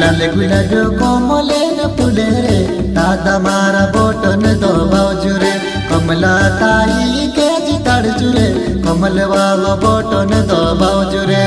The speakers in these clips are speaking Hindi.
लाल गुलाबो कोमले न फुले रे दादा मारा बोटन दो बाजू रे कमला ताई के जिताड़ जुरे कमल वालो बोटन दो बाजू रे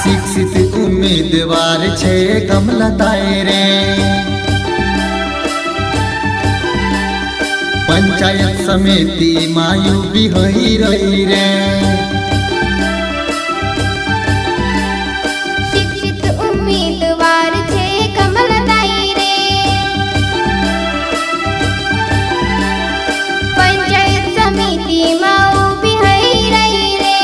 शिक्षित उम्मीदवार छे कमला ताई रे पंचायत समिति मायू भी होई रही रे शिक्षित उम्मीदवार छे कमला ताई रे पंचायत समिति मायू भी होई रही रे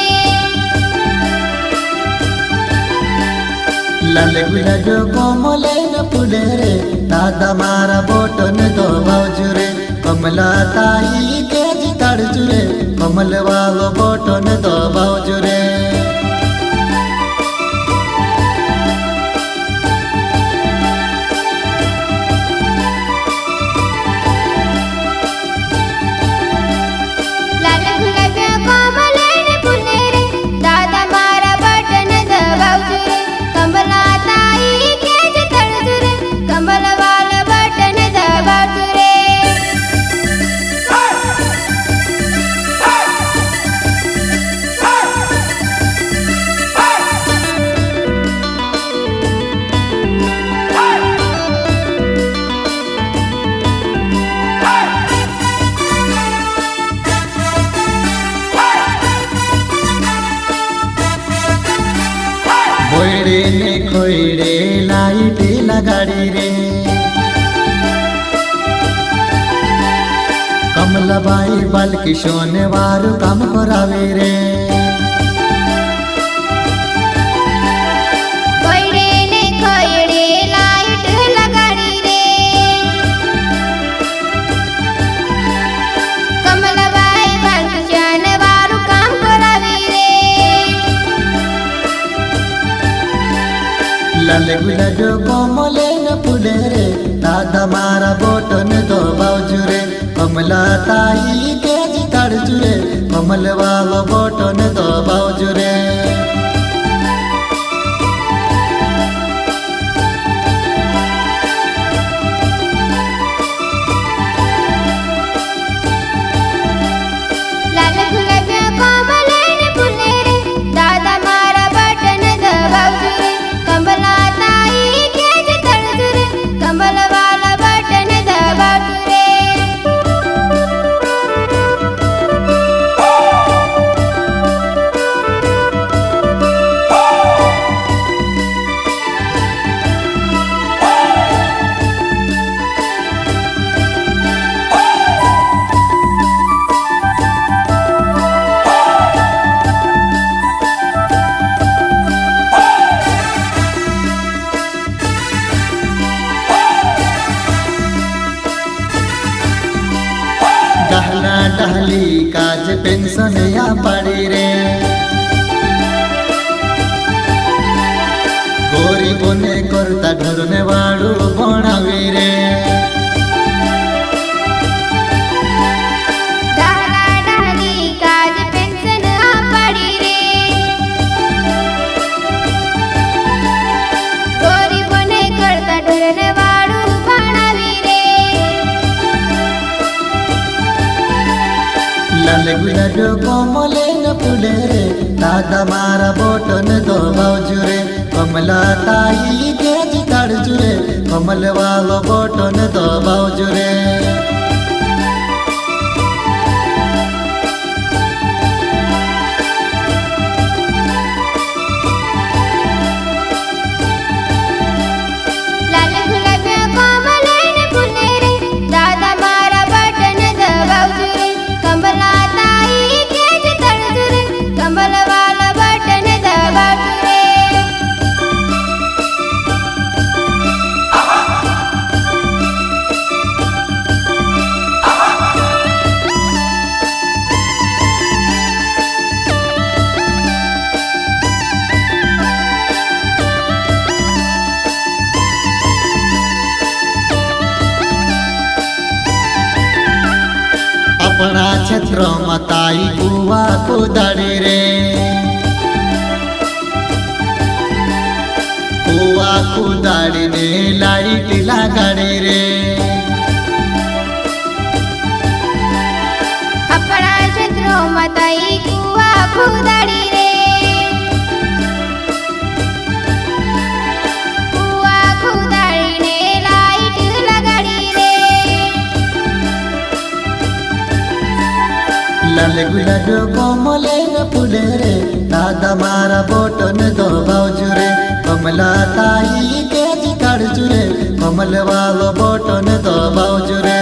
लाल गुलाबो कोमले न फुले रे दादा मारा बोटन दो बाजू रे कमला ताई के जिताड़ जुरे कमल वालो बोटन दो बाजू रे खोइड़े ने खोइड़े लाइट लगाड़ी रे कमला बाई बालकी सोने वारू काम करावे रे खोइड़े ने खोइड़े लाइट लगाड़ी रे कमला बाई बालकी सोने वारू काम करावे रे लाल गुलाबो कोमले न फुले रे दादा मारा बोटन दो बाजू रे कमला ताई के जिताड़ जुरे कमल वालो बोटन दो बाजू रे डहला डहली काज पेंशन या पड़ी रे गोरी बोने करता ढरने वाड़ू बनावी रे डहला डहली काज पेंशन या पड़ी रे गोरी बोने करता ढरने वाड़ू बनावी रे लाल गुलाबो कोमले न फुले रे दादा मारा बोटन दो बाजू रे कमला ताई के जिताड़ जुरे कमल वालो बोटन दो बाजू रे ક્ષેત્રમાં તાઈ કુવા કુદાડી રે, કુવા કુદાડીને લાઈટ લાગાડી રે, આપણા ક્ષેત્રોમાં તાઈ કુવા ખુદાડી રે, કુવા ખુદાડીને લાઈટ લગાડી રે, લાલ ગુલાબો કોમલે ને ફૂલે રે, દાદા મારા બોટન દબાવજો રે, કમલા તાઈ કેજ કાઢજો રે, કમલ વાળો બોટન દબાવજો રે.